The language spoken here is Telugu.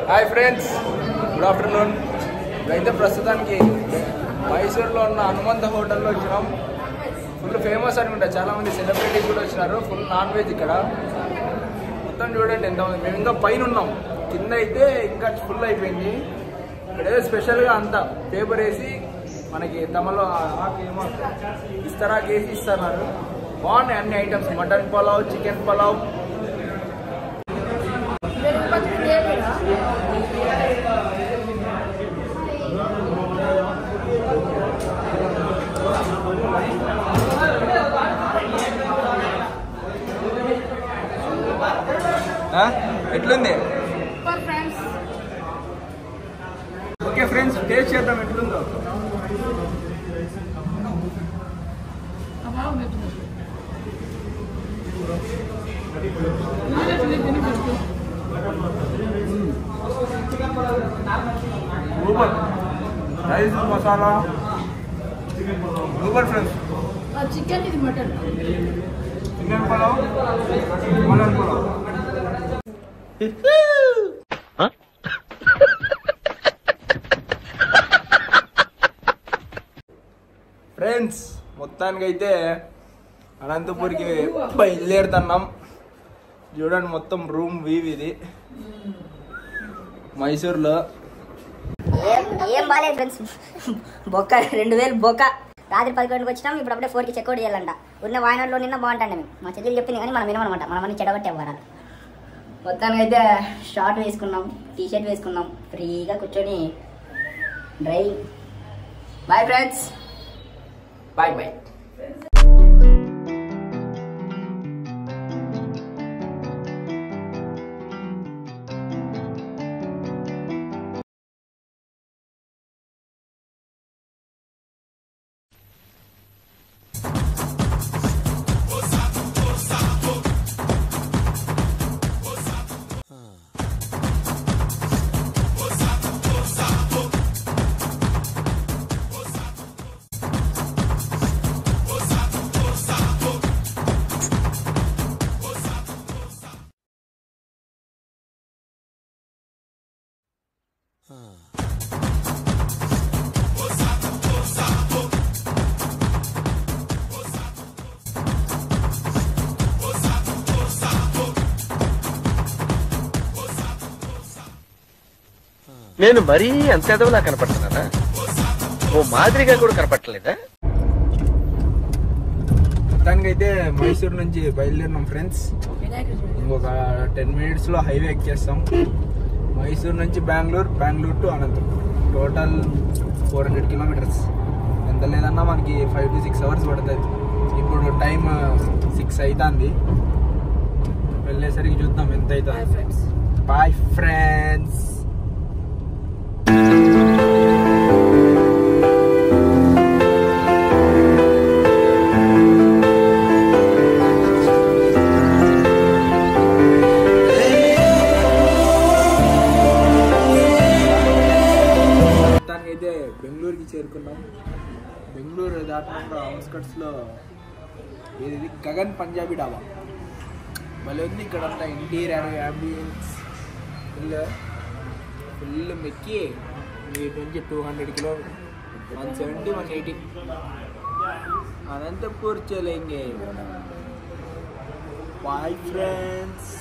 Hi friends, good afternoon. ఇప్పుడైతే ప్రస్తుతానికి మైసూర్లో ఉన్న హనుమంత హోటల్లో వచ్చినాం. ఫుల్ ఫేమస్ అనుకుంటా, చాలామంది సెలబ్రిటీస్ కూడా వచ్చినారు. ఫుల్ నాన్ వెజ్ ఇక్కడ. మొత్తం చూడండి ఎంతమంది. మేము ఇంకా పైన ఉన్నాం, కింద అయితే ఇంకా ఫుల్ అయిపోయింది. ఇక్కడ ఏదో స్పెషల్గా అంతా పేపర్ వేసి మనకి తమలో ఇస్తారాకేసి ఇస్తున్నారు. బాగున్నాయి అన్ని items. Mutton pulao, chicken pulao. ఎట్లుంది? ఓకే ఫ్రెండ్స్, టేస్ట్ చేద్దాం ఎట్లుందో. Super. Rice, masala super friends. Chicken ఇది mutton. Chicken pulao, mutton pulao. Friends, మొత్తానికైతే అనంతపూర్కి బయలుదేరుతున్నాం. చూడండి మొత్తం రూమ్ వీవ్ ఇది మైసూర్లో. ఏం బాగాలేదు ఫ్రెండ్స్. బొక్క 2000 బొక్క. రాత్రి 10 గంటలకు వచ్చినాం. ఇప్పుడు అప్పుడే 4కి చెక్అవుట్ చేయాలంట. ఉన్న వాయనాడులో నిన్న బాగుంటాండి. మేము మా చెల్లెలు చెప్పింది కానీ మనం వినమనమాట. మనం అన్ని చెడగొట్టే వరాలు. మొత్తానికి అయితే షార్ట్ వేసుకున్నాం, టీషర్ట్ వేసుకున్నాం, ఫ్రీగా కూర్చొని driving. Bye friends, bye bye. నేను మరీ అంత ఎదవలా కనపడుతున్నానా? ఓ మాదిరిగా కూడా కనపడలేదా? మొత్తానికైతే మైసూర్ నుంచి బయలుదేరినాం ఫ్రెండ్స్. ఇంకొక 10 minutes లో హైవే ఎక్కేస్తాం. మైసూర్ నుంచి Bengaluru to Anantapur. Total 400 kilometers. ఎంత లేదన్నా మనకి 5 to 6 hours పడుతుంది. ఇప్పుడు టైం 6 అవుతుంది. వెళ్ళేసరికి చూద్దాం ఎంత అవుతుంది. Bye friends. అయితే బెంగళూరుకి చేరుకున్నాం. బెంగళూరు దాటినాక అవుట్స్కట్స్లో ఇది గగన్ పంజాబీ డాబా భలే ఉంది. ఇక్కడ అంతా ఇంటీరియర్ యాంబియన్స్ ఫుల్ మెక్కి వీటి నుంచి 200 kilometers, 170, 180 అనంతపూర్ చలేంగే. Bye friends.